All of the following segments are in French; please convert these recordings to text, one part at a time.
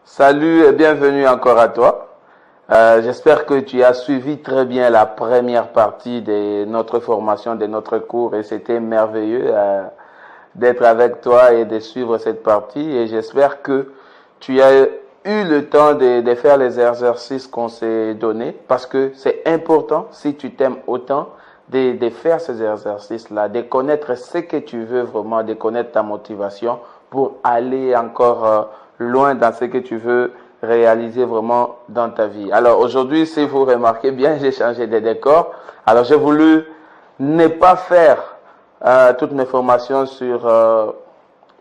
Salut et bienvenue encore à toi. J'espère que tu as suivi très bien la première partie de notre formation, de notre cours et c'était merveilleux d'être avec toi et de suivre cette partie et j'espère que tu as eu le temps de faire les exercices qu'on s'est donnés parce que c'est important si tu t'aimes autant de faire ces exercices-là, de connaître ce que tu veux vraiment, de connaître ta motivation pour aller encore loin dans ce que tu veux réaliser vraiment dans ta vie. Alors aujourd'hui, si vous remarquez bien, j'ai changé de décor. Alors j'ai voulu ne pas faire toutes mes formations sur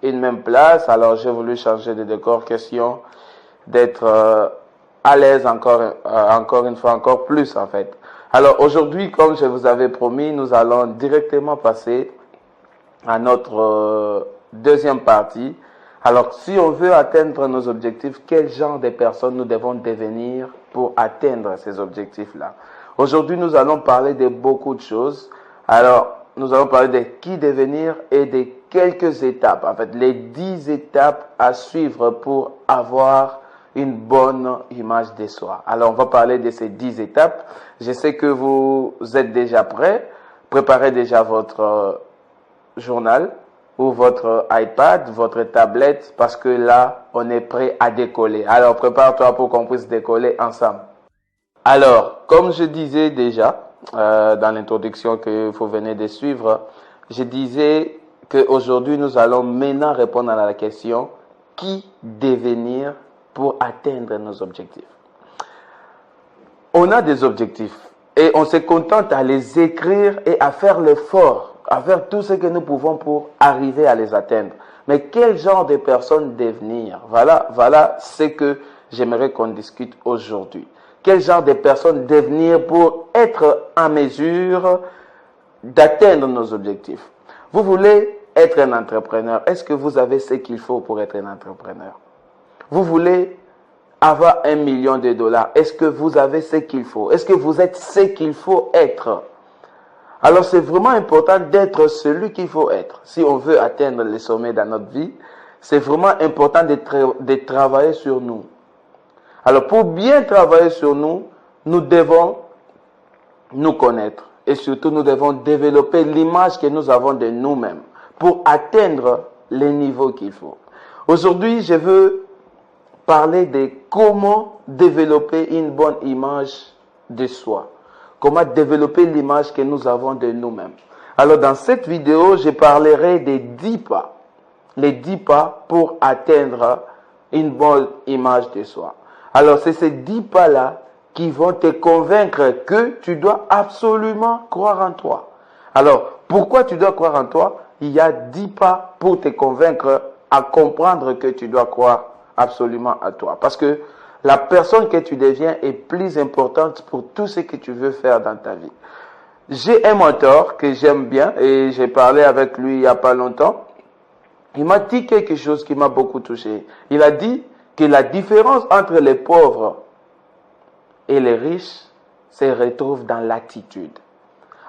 une même place. Alors j'ai voulu changer de décor, question d'être à l'aise encore une fois, encore plus en fait. Alors aujourd'hui, comme je vous avais promis, nous allons directement passer à notre deuxième partie. Alors, si on veut atteindre nos objectifs, quel genre de personnes nous devons devenir pour atteindre ces objectifs-là? Aujourd'hui, nous allons parler de beaucoup de choses. Alors, nous allons parler de qui devenir et de quelques étapes. En fait, les 10 étapes à suivre pour avoir une bonne image de soi. Alors, on va parler de ces 10 étapes. Je sais que vous êtes déjà prêts. Préparez déjà votre journal ou votre iPad, votre tablette, parce que là, on est prêt à décoller. Alors, prépare-toi pour qu'on puisse décoller ensemble. Alors, comme je disais déjà dans l'introduction que vous venez de suivre, je disais qu'aujourd'hui, nous allons maintenant répondre à la question « Qui devenir pour atteindre nos objectifs ?» On a des objectifs et on se contente à les écrire et à faire l'effort à faire tout ce que nous pouvons pour arriver à les atteindre. Mais quel genre de personne devenir? Voilà ce que j'aimerais qu'on discute aujourd'hui. Quel genre de personne devenir pour être en mesure d'atteindre nos objectifs? Vous voulez être un entrepreneur. Est-ce que vous avez ce qu'il faut pour être un entrepreneur? Vous voulez avoir $1 million. Est-ce que vous avez ce qu'il faut? Est-ce que vous êtes ce qu'il faut être? Alors c'est vraiment important d'être celui qu'il faut être. Si on veut atteindre les sommets dans notre vie, c'est vraiment important de travailler sur nous. Alors pour bien travailler sur nous, nous devons nous connaître. Et surtout, nous devons développer l'image que nous avons de nous-mêmes pour atteindre les niveaux qu'il faut. Aujourd'hui, je veux parler de comment développer une bonne image de soi. Comment développer l'image que nous avons de nous-mêmes. Alors dans cette vidéo, je parlerai des 10 pas. Les 10 pas pour atteindre une bonne image de soi. Alors c'est ces 10 pas-là qui vont te convaincre que tu dois absolument croire en toi. Alors pourquoi tu dois croire en toi? Il y a 10 pas pour te convaincre à comprendre que tu dois croire absolument à toi. Parce que la personne que tu deviens est plus importante pour tout ce que tu veux faire dans ta vie. J'ai un mentor que j'aime bien et j'ai parlé avec lui il n'y a pas longtemps. Il m'a dit quelque chose qui m'a beaucoup touché. Il a dit que la différence entre les pauvres et les riches se retrouve dans l'attitude.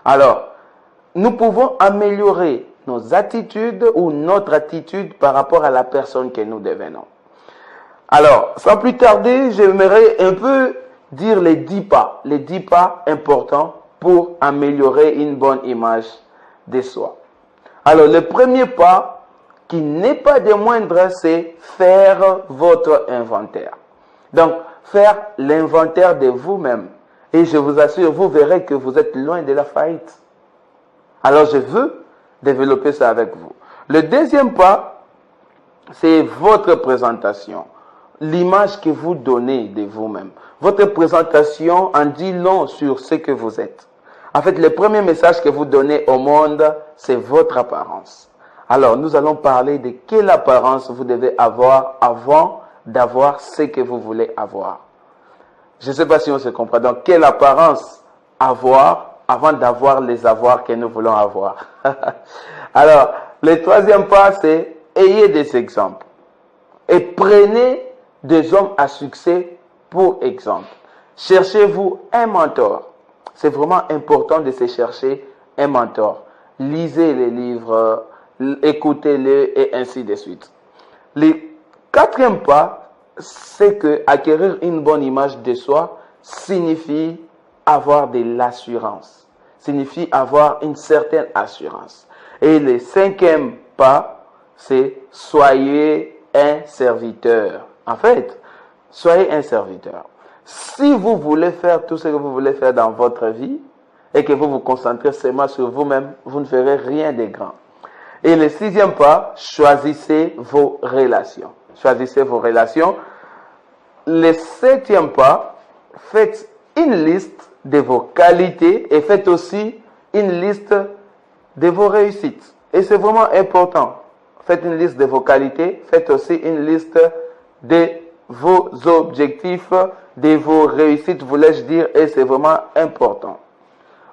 Alors, nous pouvons améliorer nos attitudes ou notre attitude par rapport à la personne que nous devenons. Alors, sans plus tarder, j'aimerais un peu dire les 10 pas importants pour améliorer une bonne image de soi. Alors, le premier pas, qui n'est pas des moindres, c'est faire votre inventaire. Donc, faire l'inventaire de vous-même. Et je vous assure, vous verrez que vous êtes loin de la faillite. Alors, je veux développer ça avec vous. Le deuxième pas, c'est votre présentation. L'image que vous donnez de vous-même. Votre présentation en dit long sur ce que vous êtes. En fait, le premier message que vous donnez au monde, c'est votre apparence. Alors, nous allons parler de quelle apparence vous devez avoir avant d'avoir ce que vous voulez avoir. Je ne sais pas si on se comprend. Donc, quelle apparence avoir avant d'avoir les avoirs que nous voulons avoir. Alors, le troisième pas, c'est ayez des exemples. Et prenez des hommes à succès pour exemple. Cherchez-vous un mentor. C'est vraiment important de se chercher un mentor. Lisez les livres, écoutez-les et ainsi de suite. Le quatrième pas, c'est que acquérir une bonne image de soi signifie avoir de l'assurance, signifie avoir une certaine assurance. Et le cinquième pas, c'est soyez un serviteur. En fait, soyez un serviteur. Si vous voulez faire tout ce que vous voulez faire dans votre vie et que vous vous concentrez seulement sur vous-même, vous ne ferez rien de grand. Et le sixième pas, choisissez vos relations. Choisissez vos relations. Le septième pas, faites une liste de vos qualités et faites aussi une liste de vos réussites. Et c'est vraiment important. Faites une liste de vos qualités, faites aussi une liste de vos objectifs, de vos réussites, voulais-je dire, et c'est vraiment important.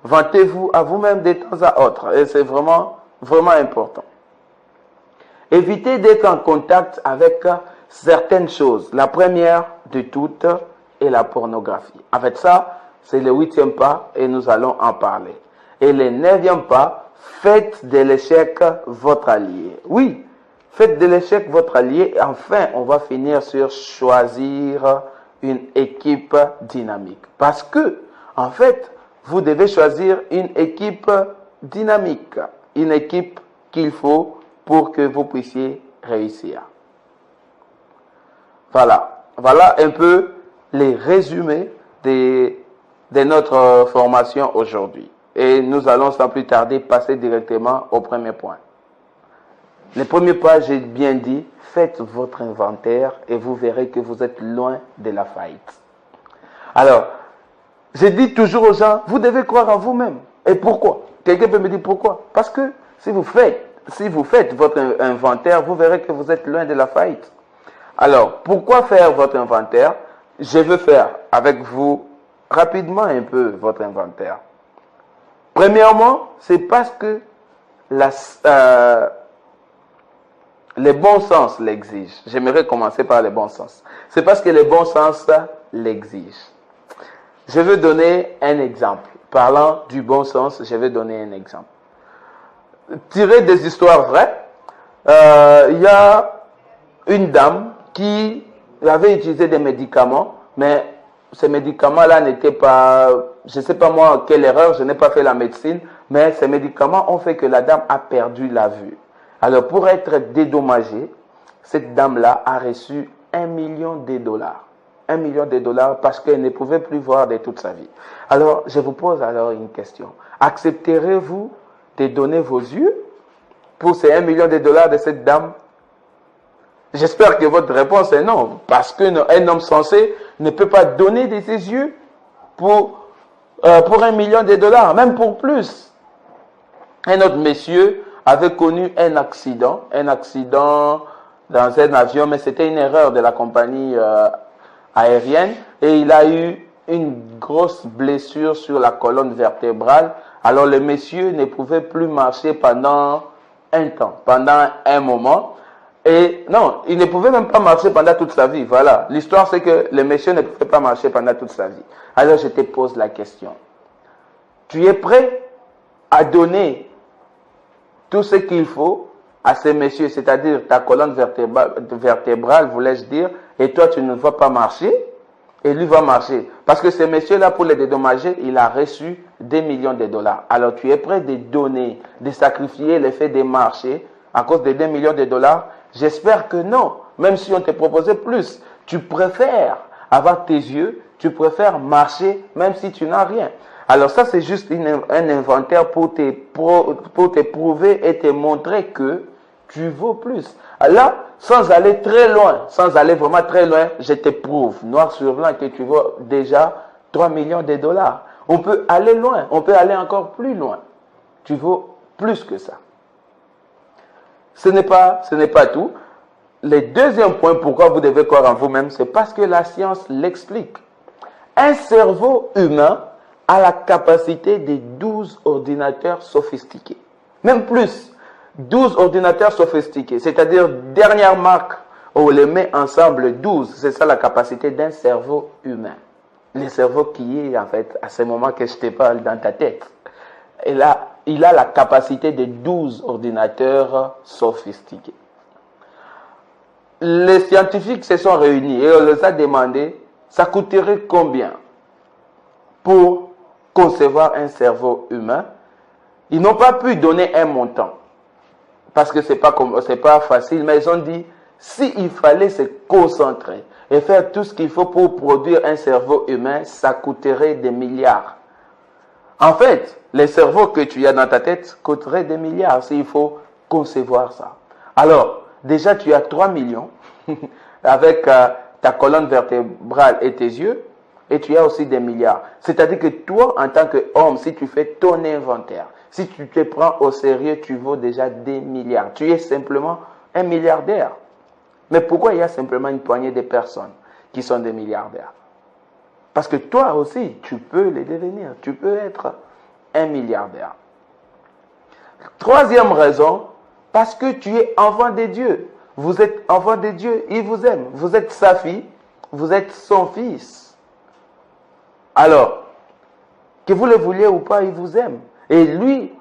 Vantez-vous à vous-même de temps à autre, et c'est vraiment important. Évitez d'être en contact avec certaines choses. La première de toutes est la pornographie. En fait, ça, c'est le huitième pas et nous allons en parler. Et le neuvième pas, faites de l'échec votre allié. Oui, faites de l'échec votre allié. Et enfin, on va finir sur choisir une équipe dynamique. Parce que, en fait, vous devez choisir une équipe dynamique. Une équipe qu'il faut pour que vous puissiez réussir. Voilà un peu les résumés de notre formation aujourd'hui. Et nous allons sans plus tarder passer directement au premier point. Le premier point, j'ai bien dit, faites votre inventaire et vous verrez que vous êtes loin de la faillite. Alors, je dis toujours aux gens, vous devez croire en vous-même. Et pourquoi? Quelqu'un peut me dire pourquoi? Parce que si vous faites votre inventaire, vous verrez que vous êtes loin de la faillite. Alors, pourquoi faire votre inventaire? Je veux faire avec vous rapidement un peu votre inventaire. Premièrement, c'est parce que le bon sens l'exige. J'aimerais commencer par le bon sens. C'est parce que le bon sens l'exige. Je veux donner un exemple. Parlant du bon sens, je vais donner un exemple. Tiré des histoires vraies, il y a une dame qui avait utilisé des médicaments, mais ces médicaments-là n'étaient pas, je ne sais pas moi quelle erreur, je n'ai pas fait la médecine, mais ces médicaments ont fait que la dame a perdu la vue. Alors pour être dédommagée, cette dame-là a reçu $1 million. $1 million parce qu'elle ne pouvait plus voir de toute sa vie. Alors je vous pose alors une question. Accepterez-vous de donner vos yeux pour ces $1 million de cette dame? J'espère que votre réponse est non, parce qu'un homme sensé ne peut pas donner de ses yeux pour $1 million, même pour plus. Un autre monsieur avait connu un accident dans un avion, mais c'était une erreur de la compagnie aérienne, et il a eu une grosse blessure sur la colonne vertébrale. Alors le monsieur ne pouvait plus marcher pendant un temps, pendant un moment. Et non, il ne pouvait même pas marcher pendant toute sa vie. Voilà. L'histoire, c'est que le monsieur ne pouvait pas marcher pendant toute sa vie. Alors, je te pose la question. Tu es prêt à donner tout ce qu'il faut à ce monsieur, c'est-à-dire ta colonne vertébrale, voulais-je dire, et toi, tu ne vas pas marcher, et lui va marcher. Parce que ce monsieur-là, pour le dédommager, il a reçu $2 millions. Alors, tu es prêt de donner, de sacrifier le fait de marcher à cause de $2 millions? J'espère que non. Même si on te proposait plus, tu préfères avoir tes yeux, tu préfères marcher même si tu n'as rien. Alors ça, c'est juste un inventaire pour te prouver et te montrer que tu vaux plus. Là, sans aller très loin, sans aller vraiment très loin, je te prouve, noir sur blanc, que tu vaux déjà $3 millions. On peut aller loin, on peut aller encore plus loin. Tu vaux plus que ça. Ce n'est pas tout. Le deuxième point, pourquoi vous devez croire en vous-même, c'est parce que la science l'explique. Un cerveau humain a la capacité de 12 ordinateurs sophistiqués. Même plus, 12 ordinateurs sophistiqués. C'est-à-dire, dernière marque, on les met ensemble 12. C'est ça la capacité d'un cerveau humain. Le cerveau qui est, en fait, à ce moment que je te parle dans ta tête. Et là, il a la capacité de 12 ordinateurs sophistiqués. les scientifiques se sont réunis et on leur a demandé, ça coûterait combien pour concevoir un cerveau humain. Ils n'ont pas pu donner un montant parce que c'est pas facile, mais ils ont dit, s'il fallait se concentrer et faire tout ce qu'il faut pour produire un cerveau humain, ça coûterait des milliards. En fait, les cerveaux que tu as dans ta tête coûteraient des milliards s'il faut concevoir ça. Alors, déjà tu as 3 millions avec ta colonne vertébrale et tes yeux, et tu as aussi des milliards. C'est-à-dire que toi, en tant qu'homme, si tu fais ton inventaire, si tu te prends au sérieux, tu vaux déjà des milliards. Tu es simplement un milliardaire. Mais pourquoi il y a simplement une poignée de personnes qui sont des milliardaires? Parce que toi aussi, tu peux les devenir. Tu peux être un milliardaire. Troisième raison, parce que tu es enfant de Dieu. Vous êtes enfant de Dieu, il vous aime. Vous êtes sa fille, vous êtes son fils. Alors, que vous le vouliez ou pas, il vous aime. Et lui,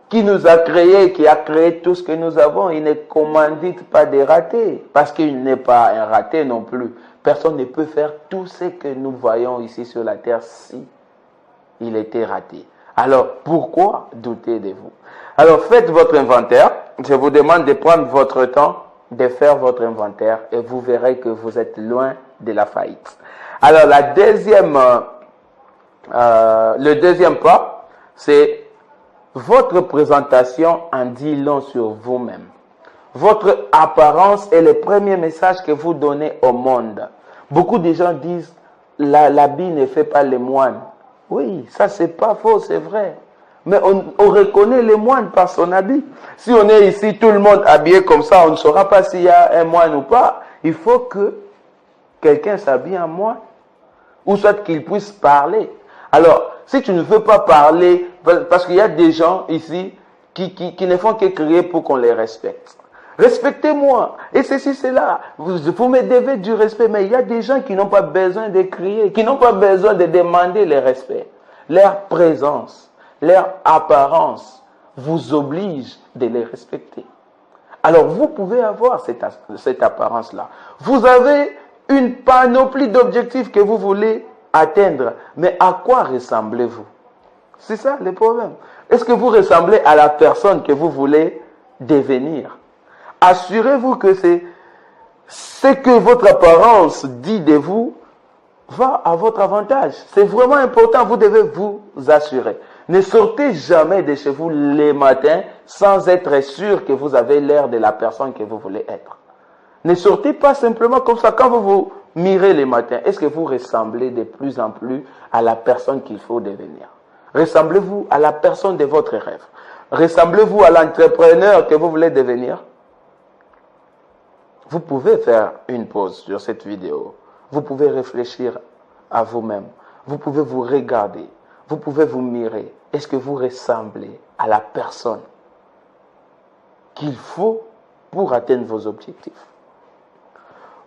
qui nous a créés, qui a créé tout ce que nous avons, il ne commandite pas des ratés, parce qu'il n'est pas un raté non plus. Personne ne peut faire tout ce que nous voyons ici sur la terre si il était raté. Alors, pourquoi douter de vous? Alors, faites votre inventaire. Je vous demande de prendre votre temps, de faire votre inventaire, et vous verrez que vous êtes loin de la faillite. Alors, le deuxième pas, c'est votre présentation en dit long sur vous-même. Votre apparence est le premier message que vous donnez au monde. Beaucoup de gens disent, l'habit ne fait pas les moines. Oui, ça c'est pas faux, c'est vrai. Mais on reconnaît les moines par son habit. Si on est ici, tout le monde habillé comme ça, on ne saura pas s'il y a un moine ou pas. Il faut que quelqu'un s'habille en moine. Ou soit qu'il puisse parler. Alors, si tu ne veux pas parler, parce qu'il y a des gens ici qui ne font que crier pour qu'on les respecte. Respectez-moi. Et ceci, cela. Vous me devez du respect. Mais il y a des gens qui n'ont pas besoin de crier, qui n'ont pas besoin de demander le respect. Leur présence, leur apparence vous oblige de les respecter. Alors, vous pouvez avoir cette apparence-là. Vous avez une panoplie d'objectifs que vous voulez atteindre. Mais à quoi ressemblez-vous? C'est ça le problème. Est-ce que vous ressemblez à la personne que vous voulez devenir? Assurez-vous que c'est ce que votre apparence dit de vous va à votre avantage. C'est vraiment important, vous devez vous assurer. Ne sortez jamais de chez vous les matins sans être sûr que vous avez l'air de la personne que vous voulez être. Ne sortez pas simplement comme ça. Quand vous vous mirez les matins, est-ce que vous ressemblez de plus en plus à la personne qu'il faut devenir? Ressemblez-vous à la personne de votre rêve? Ressemblez-vous à l'entrepreneur que vous voulez devenir? Vous pouvez faire une pause sur cette vidéo. Vous pouvez réfléchir à vous-même. Vous pouvez vous regarder. Vous pouvez vous mirer. Est-ce que vous ressemblez à la personne qu'il faut pour atteindre vos objectifs?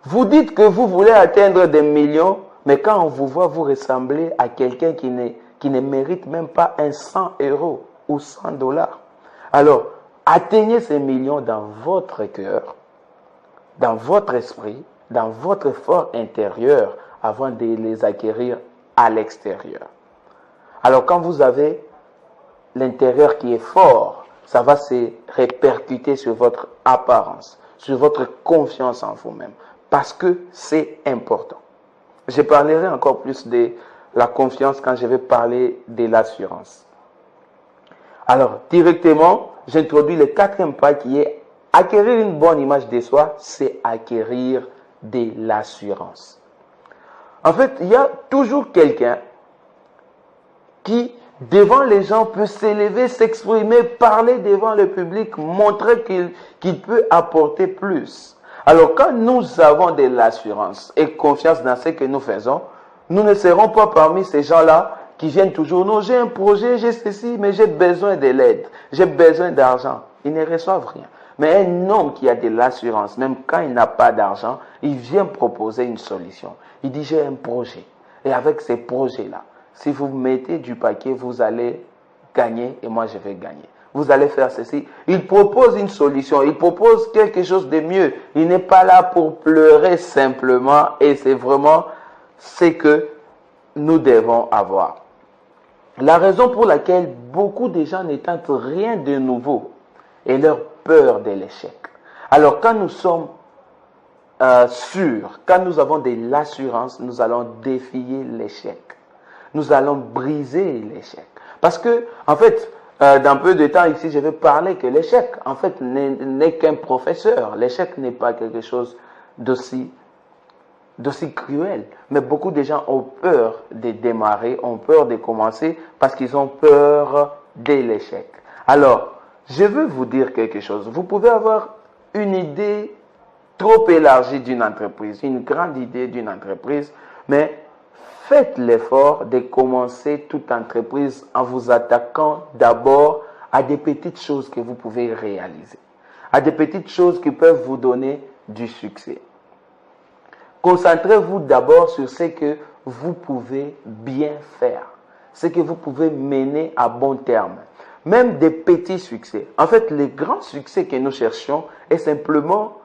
Vous dites que vous voulez atteindre des millions, mais quand on vous voit, vous ressemblez à quelqu'un qui ne mérite même pas 100 € ou 100 $. Alors, atteignez ces millions dans votre cœur, dans votre esprit, dans votre fort intérieur, avant de les acquérir à l'extérieur. Alors, quand vous avez l'intérieur qui est fort, ça va se répercuter sur votre apparence, sur votre confiance en vous-même, parce que c'est important. Je parlerai encore plus de la confiance quand je vais parler de l'assurance. Alors, directement, j'introduis le quatrième pas qui est acquérir une bonne image de soi, c'est acquérir de l'assurance. En fait, il y a toujours quelqu'un qui, devant les gens, peut s'élever, s'exprimer, parler devant le public, montrer qu'il peut apporter plus. Alors, quand nous avons de l'assurance et confiance dans ce que nous faisons, nous ne serons pas parmi ces gens-là qui viennent toujours, non, j'ai un projet, j'ai ceci, mais j'ai besoin de l'aide, j'ai besoin d'argent. Ils ne reçoivent rien. Mais un homme qui a de l'assurance, même quand il n'a pas d'argent, il vient proposer une solution. Il dit, j'ai un projet. Et avec ces projets-là, si vous mettez du paquet, vous allez gagner et moi je vais gagner. vous allez faire ceci. Il propose une solution, il propose quelque chose de mieux. Il n'est pas là pour pleurer simplement et c'est vraiment ce que nous devons avoir. La raison pour laquelle beaucoup de gens n'étentent rien de nouveau est leur peur de l'échec. Alors quand nous sommes sûrs, quand nous avons de l'assurance, nous allons défier l'échec. Nous allons briser l'échec. Parce que, en fait, dans peu de temps ici, je vais parler que l'échec, en fait, n'est qu'un professeur. L'échec n'est pas quelque chose d'aussi cruel. Mais beaucoup de gens ont peur de démarrer, ont peur de commencer parce qu'ils ont peur de l'échec. Alors, je veux vous dire quelque chose. Vous pouvez avoir une idée trop élargie d'une entreprise, une grande idée d'une entreprise, mais faites l'effort de commencer toute entreprise en vous attaquant d'abord à des petites choses que vous pouvez réaliser, à des petites choses qui peuvent vous donner du succès. Concentrez-vous d'abord sur ce que vous pouvez bien faire, ce que vous pouvez mener à bon terme, même des petits succès. En fait, les grands succès que nous cherchons est simplement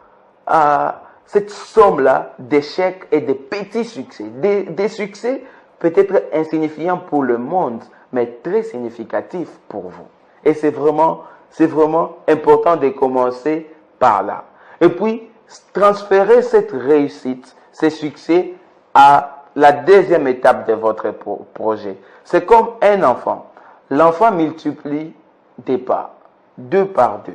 cette somme-là d'échecs et de petits succès. Des succès peut-être insignifiants pour le monde, mais très significatifs pour vous. Et c'est vraiment important de commencer par là. Et puis, transférer cette réussite, ces succès à la deuxième étape de votre projet. C'est comme un enfant. L'enfant multiplie des pas, 2 par 2.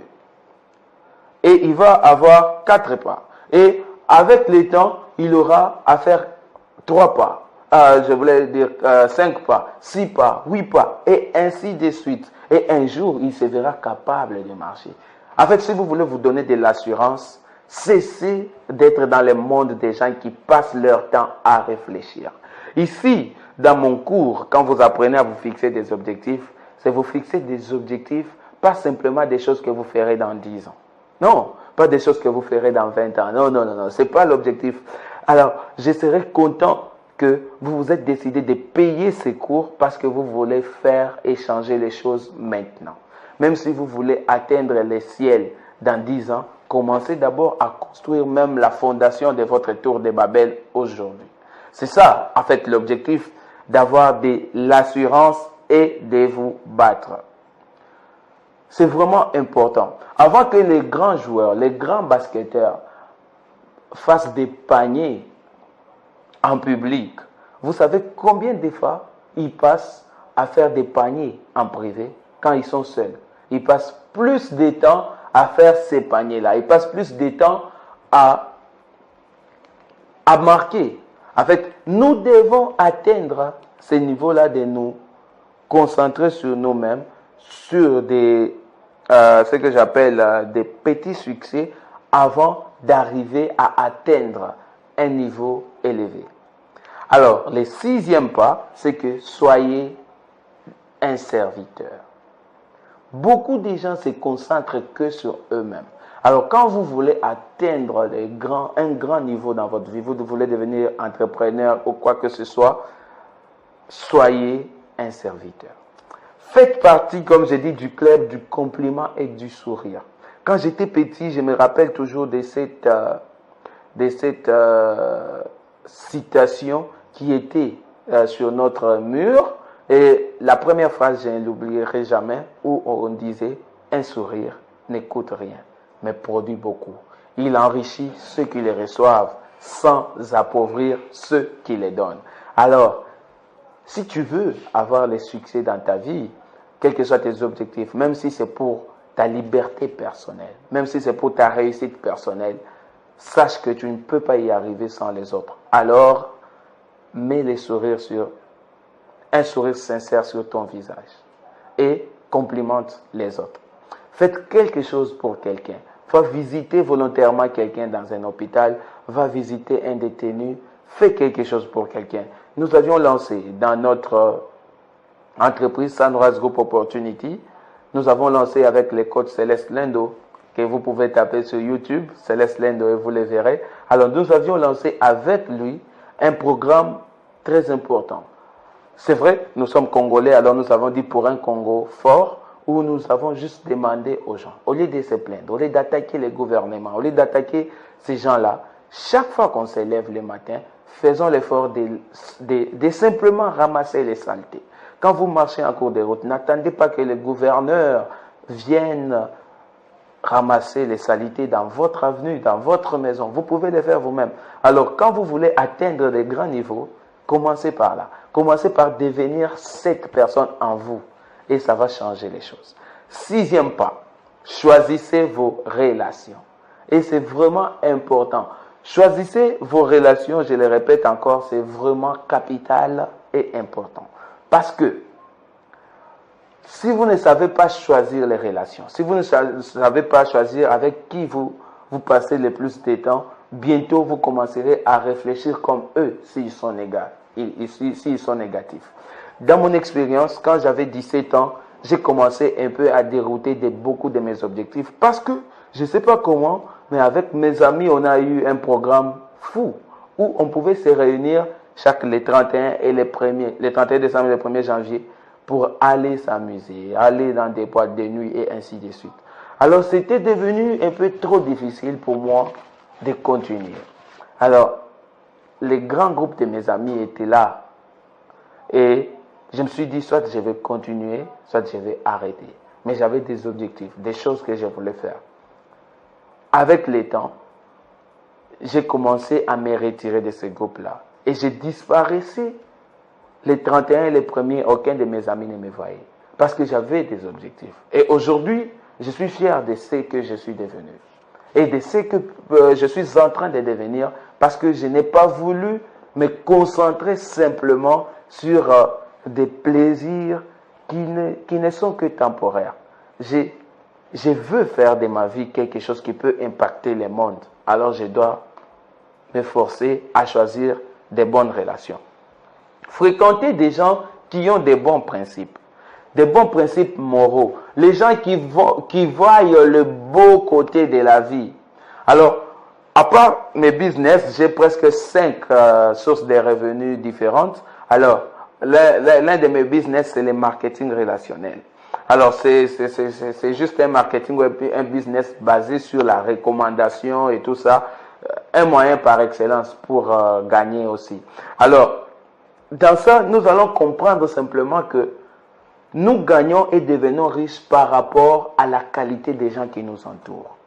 Et il va avoir 4 pas. Et avec le temps, il aura à faire 3 pas. Je voulais dire 5 pas, 6 pas, 8 pas, et ainsi de suite. Et un jour, il se verra capable de marcher. En fait, si vous voulez vous donner de l'assurance, cessez d'être dans le monde des gens qui passent leur temps à réfléchir. Ici, dans mon cours, quand vous apprenez à vous fixer des objectifs, c'est vous fixer des objectifs, pas simplement des choses que vous ferez dans 10 ans. Non, pas des choses que vous ferez dans 20 ans. Non, ce n'est pas l'objectif. Alors, je serais content que vous vous êtes décidé de payer ces cours parce que vous voulez faire et changer les choses maintenant. Même si vous voulez atteindre les ciels dans 10 ans, commencez d'abord à construire même la fondation de votre tour de Babel aujourd'hui. C'est ça, en fait, l'objectif d'avoir de l'assurance et de vous battre. C'est vraiment important. Avant que les grands joueurs, les grands basketteurs fassent des paniers en public, vous savez combien de fois ils passent à faire des paniers en privé quand ils sont seuls? Ils passent plus de temps à faire ces paniers-là. Ils passent plus de temps à marquer. En fait, nous devons atteindre ce niveau-là de nous concentrer sur nous-mêmes, sur ce que j'appelle des petits succès avant d'arriver à atteindre un niveau élevé. Alors, le 6e pas, c'est que soyez un serviteur. Beaucoup de gens se concentrent que sur eux-mêmes. Alors, quand vous voulez atteindre un grand niveau dans votre vie, vous voulez devenir entrepreneur ou quoi que ce soit, soyez un serviteur. Faites partie, comme j'ai dit, du club du compliment et du sourire. Quand j'étais petit, je me rappelle toujours de cette citation qui était sur notre mur. Et la première phrase, je ne l'oublierai jamais, où on disait « Un sourire ne coûte rien, mais produit beaucoup. Il enrichit ceux qui les reçoivent sans appauvrir ceux qui les donnent. » Alors, si tu veux avoir les succès dans ta vie, quels que soient tes objectifs, même si c'est pour ta liberté personnelle, même si c'est pour ta réussite personnelle, sache que tu ne peux pas y arriver sans les autres. Alors, mets un sourire sincère sur ton visage et complimente les autres. Faites quelque chose pour quelqu'un. Va visiter volontairement quelqu'un dans un hôpital, va visiter un détenu, fais quelque chose pour quelqu'un. Nous avions lancé dans notre entreprise Sunrise Group Opportunity, nous avons lancé avec les coachs Céleste Lindo, que vous pouvez taper sur YouTube, Céleste Lindo, et vous les verrez. Alors nous avions lancé avec lui un programme très important. C'est vrai, nous sommes Congolais, alors nous avons dit pour un Congo fort, où nous avons juste demandé aux gens, au lieu de se plaindre, au lieu d'attaquer les gouvernements, au lieu d'attaquer ces gens-là, chaque fois qu'on se lève le matin, faisons l'effort de simplement ramasser les saletés. Quand vous marchez en cours de route, n'attendez pas que les gouverneurs viennent ramasser les saletés dans votre avenue, dans votre maison. Vous pouvez le faire vous-même. Alors, quand vous voulez atteindre des grands niveaux, commencez par là. Commencez par devenir cette personne en vous. Et ça va changer les choses. 6e pas, choisissez vos relations. Et c'est vraiment important. Choisissez vos relations, je le répète encore, c'est vraiment capital et important. Parce que si vous ne savez pas choisir les relations, si vous ne savez pas choisir avec qui vous passez le plus de temps, bientôt vous commencerez à réfléchir comme eux s'ils sont négatifs. Dans mon expérience, quand j'avais 17 ans, j'ai commencé un peu à dérouter beaucoup de mes objectifs parce que, je ne sais pas comment, mais avec mes amis, on a eu un programme fou où on pouvait se réunir les 31 et les 31 décembre et le 1er janvier pour aller s'amuser, aller dans des boîtes de nuit et ainsi de suite. Alors, c'était devenu un peu trop difficile pour moi de continuer. Alors, les grands groupes de mes amis étaient là et je me suis dit, soit je vais continuer, soit je vais arrêter. Mais j'avais des objectifs, des choses que je voulais faire. Avec le temps, j'ai commencé à me retirer de ces groupes-là. Et j'ai disparaissé. Les 31 et les premiers, aucun de mes amis ne me voyait. Parce que j'avais des objectifs. Et aujourd'hui, je suis fier de ce que je suis devenu. Et de ce que je suis en train de devenir. Parce que je n'ai pas voulu me concentrer simplement sur des plaisirs qui ne sont que temporaires. Je veux faire de ma vie quelque chose qui peut impacter le monde. Alors je dois me forcer à choisir des bonnes relations. Fréquenter des gens qui ont des bons principes moraux. Les gens qui voient le beau côté de la vie. Alors, à part mes business, j'ai presque 5 sources de revenus différentes. Alors, l'un de mes business, c'est le marketing relationnel. Alors, c'est juste un marketing, un business basé sur la recommandation et tout ça. Un moyen par excellence pour gagner aussi. Alors, dans ça, nous allons comprendre simplement que nous gagnons et devenons riches par rapport à la qualité des gens qui nous entourent.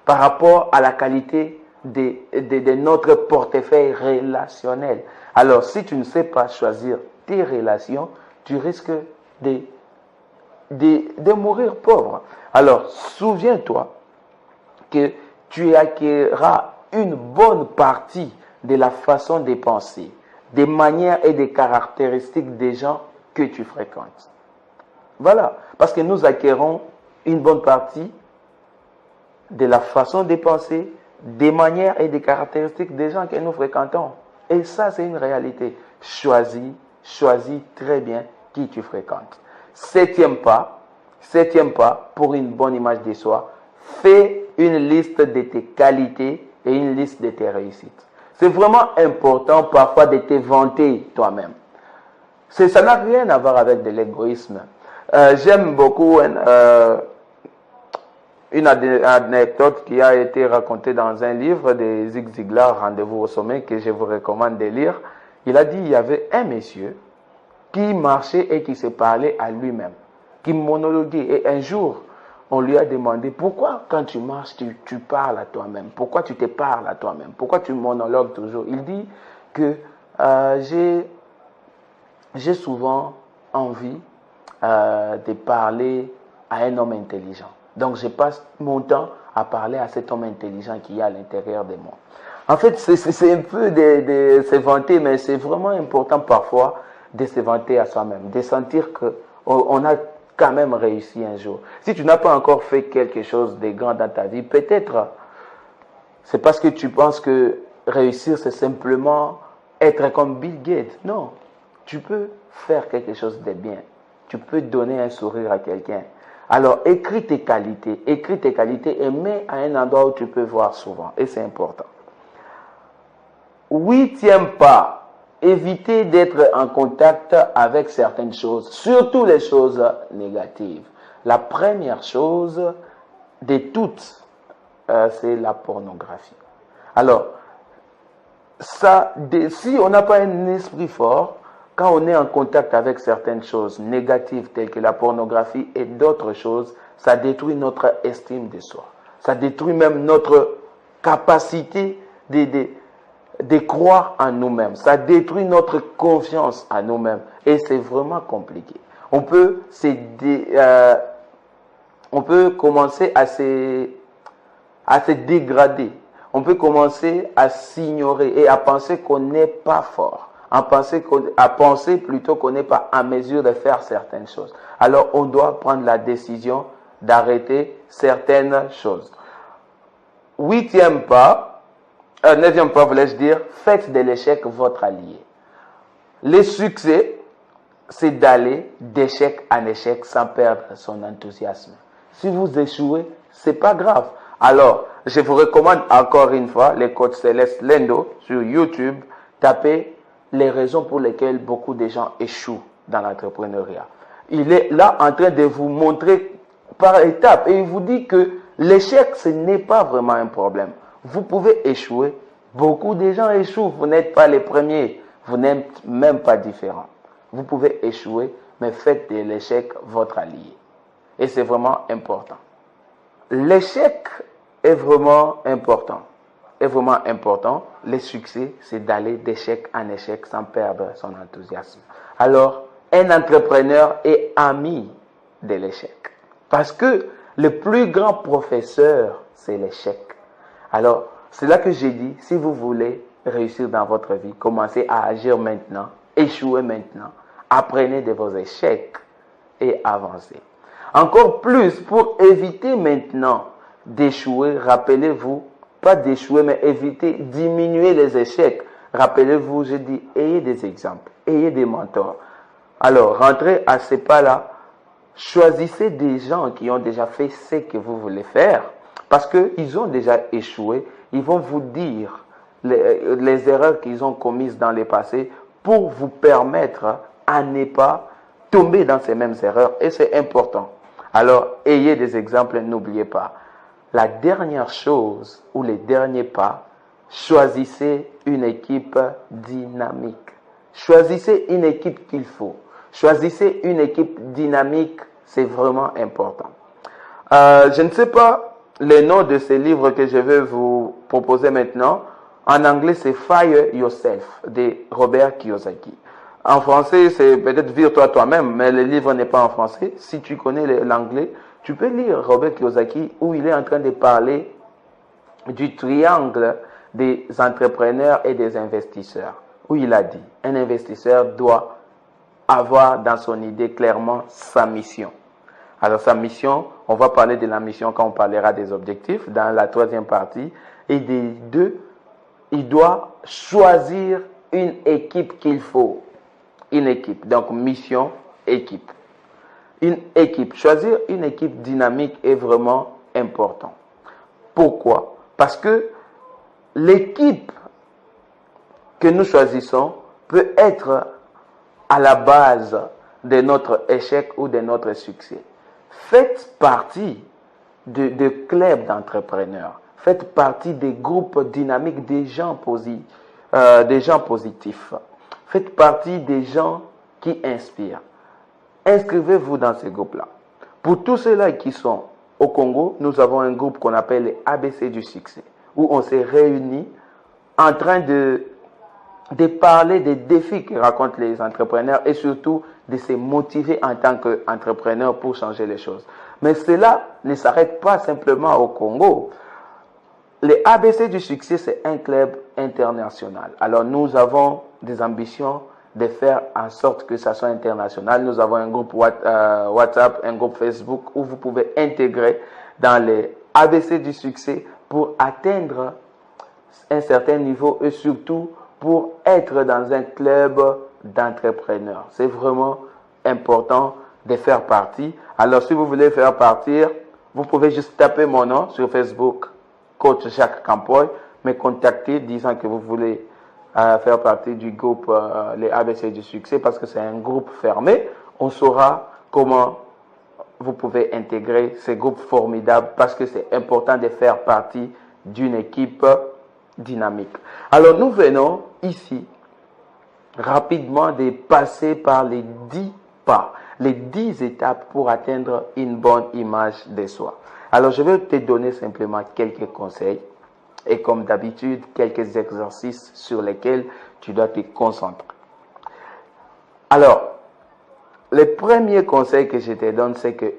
Par rapport à la qualité de notre portefeuille relationnel. Alors, si tu ne sais pas choisir tes relations, tu risques de mourir pauvre. Alors, souviens-toi que tu acquerras une bonne partie de la façon de penser, des manières et des caractéristiques des gens que tu fréquentes. Voilà, parce que nous acquérons une bonne partie de la façon de penser, des manières et des caractéristiques des gens que nous fréquentons. Et ça, c'est une réalité. Choisis très bien qui tu fréquentes. Septième pas, pour une bonne image de soi, fais une liste de tes qualités et une liste de tes réussites. C'est vraiment important parfois de te vanter toi-même. Ça n'a rien à voir avec de l'égoïsme. J'aime beaucoup une anecdote qui a été racontée dans un livre de Zig Ziglar, Rendez-vous au sommet, que je vous recommande de lire. Il a dit qu'il y avait un monsieur qui marchait et qui se parlait à lui-même, qui monologuait. Et un jour, on lui a demandé, pourquoi quand tu marches, tu parles à toi-même? Pourquoi tu te parles à toi-même? Pourquoi tu monologues toujours? Il dit que j'ai souvent envie de parler à un homme intelligent. Donc je passe mon temps à parler à cet homme intelligent qui est à l'intérieur de moi. En fait, c'est un peu de se vanter, mais c'est vraiment important parfois de se vanter à soi-même, de sentir qu'on a quand même réussi un jour. Si tu n'as pas encore fait quelque chose de grand dans ta vie, peut-être c'est parce que tu penses que réussir, c'est simplement être comme Bill Gates. Non, tu peux faire quelque chose de bien. Tu peux donner un sourire à quelqu'un. Alors, écris tes qualités et mets à un endroit où tu peux voir souvent. Et c'est important. 8e pas, éviter d'être en contact avec certaines choses, surtout les choses négatives. La première chose de toutes, c'est la pornographie. Alors, si on n'a pas un esprit fort, quand on est en contact avec certaines choses négatives telles que la pornographie et d'autres choses, ça détruit notre estime de soi. Ça détruit même notre capacité de croire en nous-mêmes. Ça détruit notre confiance en nous-mêmes. Et c'est vraiment compliqué. On peut commencer à se dégrader. On peut commencer à s'ignorer et à penser qu'on n'est pas fort. À penser plutôt qu'on n'est pas en mesure de faire certaines choses. Alors, on doit prendre la décision d'arrêter certaines choses. Neuvième pas, voulais-je dire, faites de l'échec votre allié. Le succès, c'est d'aller d'échec en échec sans perdre son enthousiasme. Si vous échouez, c'est pas grave. Alors, je vous recommande encore une fois les coachs Céleste Lendo sur YouTube. Tapez les raisons pour lesquelles beaucoup de gens échouent dans l'entrepreneuriat. Il est là en train de vous montrer par étapes et il vous dit que l'échec, ce n'est pas vraiment un problème. Vous pouvez échouer. Beaucoup de gens échouent. Vous n'êtes pas les premiers. Vous n'êtes même pas différents. Vous pouvez échouer, mais faites de l'échec votre allié. Et c'est vraiment important. L'échec est vraiment important. Le succès, c'est d'aller d'échec en échec sans perdre son enthousiasme. Alors, un entrepreneur est ami de l'échec. Parce que le plus grand professeur, c'est l'échec. Alors, c'est là que j'ai dit, si vous voulez réussir dans votre vie, commencez à agir maintenant, échouez maintenant, apprenez de vos échecs et avancez. Encore plus, pour éviter maintenant d'échouer, rappelez-vous, pas d'échouer, mais éviter, diminuer les échecs. Rappelez-vous, j'ai dit, ayez des exemples, ayez des mentors. Alors, rentrez à ces pas-là, choisissez des gens qui ont déjà fait ce que vous voulez faire, parce qu'ils ont déjà échoué, ils vont vous dire les erreurs qu'ils ont commises dans le passé pour vous permettre à ne pas tomber dans ces mêmes erreurs, et c'est important. Alors, ayez des exemples, n'oubliez pas. La dernière chose ou les derniers pas, choisissez une équipe dynamique. Choisissez une équipe qu'il faut. Choisissez une équipe dynamique, c'est vraiment important. Je ne sais pas les noms de ces livres que je vais vous proposer maintenant. En anglais, c'est Fire Yourself de Robert Kiyosaki. En français, c'est peut-être Vire-toi toi-même, mais le livre n'est pas en français. Si tu connais l'anglais, tu peux lire Robert Kiyosaki où il est en train de parler du triangle des entrepreneurs et des investisseurs. Où il a dit, un investisseur doit avoir dans son idée clairement sa mission. Alors sa mission, on va parler de la mission quand on parlera des objectifs dans la troisième partie. Et des deux, il doit choisir une équipe qu'il faut. Une équipe, donc mission, équipe. Une équipe, choisir une équipe dynamique est vraiment important. Pourquoi? Parce que l'équipe que nous choisissons peut être à la base de notre échec ou de notre succès. Faites partie de clubs d'entrepreneurs. Faites partie des groupes dynamiques des gens positifs. Faites partie des gens qui inspirent. Inscrivez-vous dans ces groupes-là. Pour tous ceux-là qui sont au Congo, nous avons un groupe qu'on appelle les ABC du succès, où on s'est réunis en train de parler des défis que rencontrent les entrepreneurs et surtout de se motiver en tant qu'entrepreneur pour changer les choses. Mais cela ne s'arrête pas simplement au Congo. Les ABC du succès, c'est un club international. Alors nous avons des ambitions de faire en sorte que ça soit international. Nous avons un groupe WhatsApp, un groupe Facebook où vous pouvez intégrer dans les ABC du succès pour atteindre un certain niveau et surtout pour être dans un club d'entrepreneurs. C'est vraiment important de faire partie. Alors si vous voulez faire partie, vous pouvez juste taper mon nom sur Facebook, Coach Jacques Campoy, me contacter disant que vous voulez faire partie du groupe les ABC du succès parce que c'est un groupe fermé. On saura comment vous pouvez intégrer ces groupes formidables parce que c'est important de faire partie d'une équipe dynamique. Alors nous venons ici rapidement de passer par les 10 pas, les 10 étapes pour atteindre une bonne image de soi. Alors je vais te donner simplement quelques conseils et comme d'habitude quelques exercices sur lesquels tu dois te concentrer. Alors, le premier conseil que je te donne, c'est que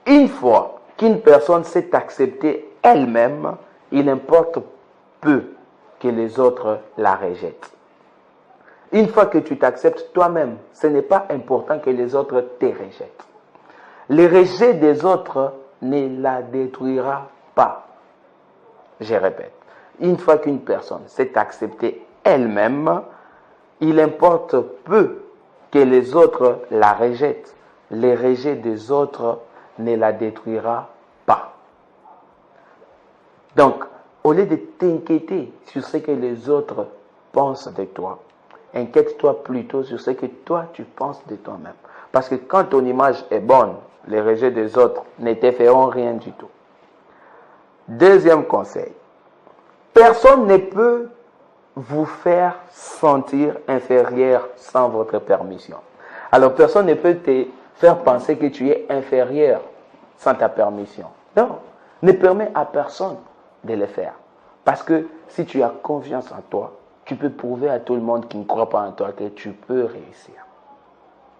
une fois qu'une personne s'est acceptée elle-même, il importe peu que les autres la rejettent. Une fois que tu t'acceptes toi-même, ce n'est pas important que les autres te rejettent. Le rejet des autres ne la détruira pas. Je répète, une fois qu'une personne s'est acceptée elle-même, il importe peu que les autres la rejettent. Le rejet des autres ne la détruira pas. Donc, au lieu de t'inquiéter sur ce que les autres pensent de toi, inquiète-toi plutôt sur ce que toi tu penses de toi-même. Parce que quand ton image est bonne, les rejets des autres ne te feront rien du tout. Deuxième conseil, personne ne peut vous faire sentir inférieur sans votre permission. Alors personne ne peut te faire penser que tu es inférieur sans ta permission. Non, ne permets à personne de le faire. Parce que si tu as confiance en toi, tu peux prouver à tout le monde qui ne croit pas en toi que tu peux réussir.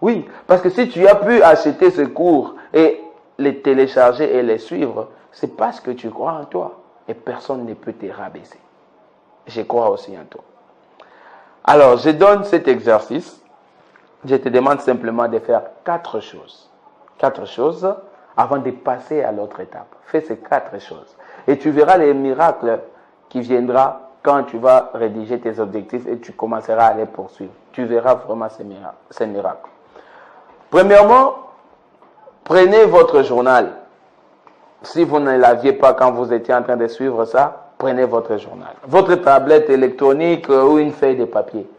Oui, parce que si tu as pu acheter ce cours et les télécharger et les suivre, c'est parce que tu crois en toi et personne ne peut te rabaisser. Je crois aussi en toi. Alors, je donne cet exercice. Je te demande simplement de faire 4 choses. 4 choses avant de passer à l'autre étape. Fais ces 4 choses. Et tu verras les miracles qui viendront quand tu vas rédiger tes objectifs et tu commenceras à les poursuivre. Tu verras vraiment ces miracles. Premièrement, prenez votre journal. Si vous ne l'aviez pas quand vous étiez en train de suivre ça, prenez votre journal. Votre tablette électronique ou une feuille de papier.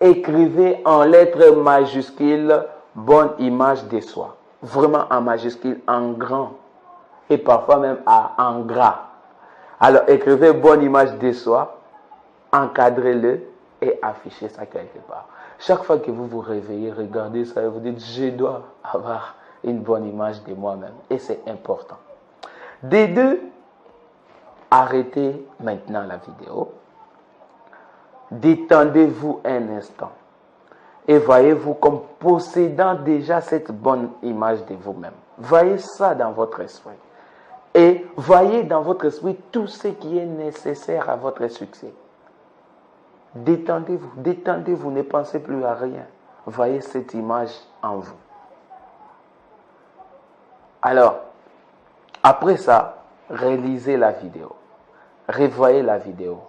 Écrivez en lettres majuscules bonne image de soi. Vraiment en majuscule, en grand. Et parfois même en gras. Alors écrivez bonne image de soi, encadrez-le et affichez ça quelque part. Chaque fois que vous vous réveillez, regardez ça et vous dites, je dois avoir une bonne image de moi-même. Et c'est important. Des deux, arrêtez maintenant la vidéo. Détendez-vous un instant. Et voyez-vous comme possédant déjà cette bonne image de vous-même. Voyez ça dans votre esprit. Et voyez dans votre esprit tout ce qui est nécessaire à votre succès. Détendez-vous, ne pensez plus à rien. Voyez cette image en vous. Alors, après ça, réalisez la vidéo. Revoyez la vidéo.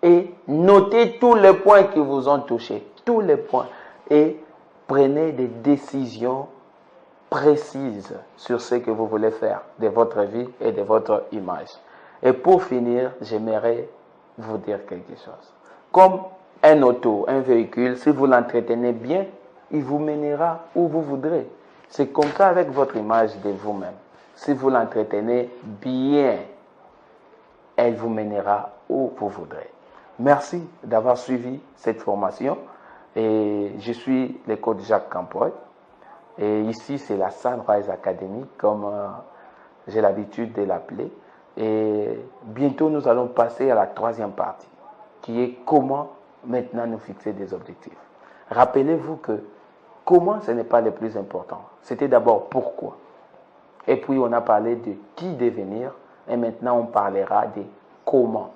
Et notez tous les points qui vous ont touché. Tous les points. Et prenez des décisions précises sur ce que vous voulez faire de votre vie et de votre image. Et pour finir, j'aimerais vous dire quelque chose. Comme un auto, un véhicule, si vous l'entretenez bien, il vous mènera où vous voudrez. C'est comme ça avec votre image de vous-même. Si vous l'entretenez bien, elle vous mènera où vous voudrez. Merci d'avoir suivi cette formation. Et je suis le coach Jacques Campoy. Et ici, c'est la Sunrise Academy, comme j'ai l'habitude de l'appeler. Et bientôt, nous allons passer à la troisième partie, qui est comment maintenant nous fixer des objectifs. Rappelez-vous que comment, ce n'est pas le plus important. C'était d'abord pourquoi. Et puis, on a parlé de qui devenir. Et maintenant, on parlera de comment.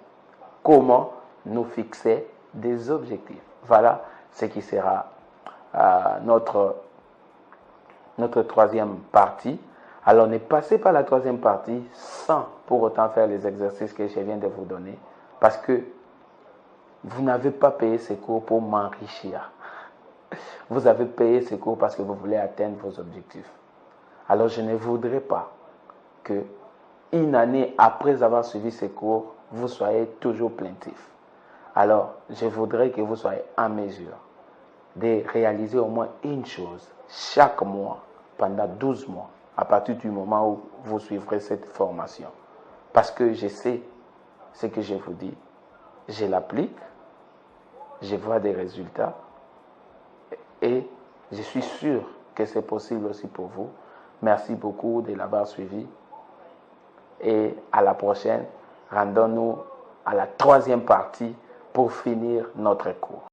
Comment nous fixer des objectifs. Voilà ce qui sera notre troisième partie. Alors, ne passez pas la troisième partie sans pour autant faire les exercices que je viens de vous donner. Parce que vous n'avez pas payé ces cours pour m'enrichir. Vous avez payé ces cours parce que vous voulez atteindre vos objectifs. Alors, je ne voudrais pas que une année après avoir suivi ces cours, vous soyez toujours plaintif. Alors, je voudrais que vous soyez en mesure de réaliser au moins une chose chaque mois pendant 12 mois à partir du moment où vous suivrez cette formation. Parce que je sais ce que je vous dis. Je l'applique, je vois des résultats et je suis sûr que c'est possible aussi pour vous. Merci beaucoup de l'avoir suivi et à la prochaine. Rendons-nous à la troisième partie pour finir notre cours.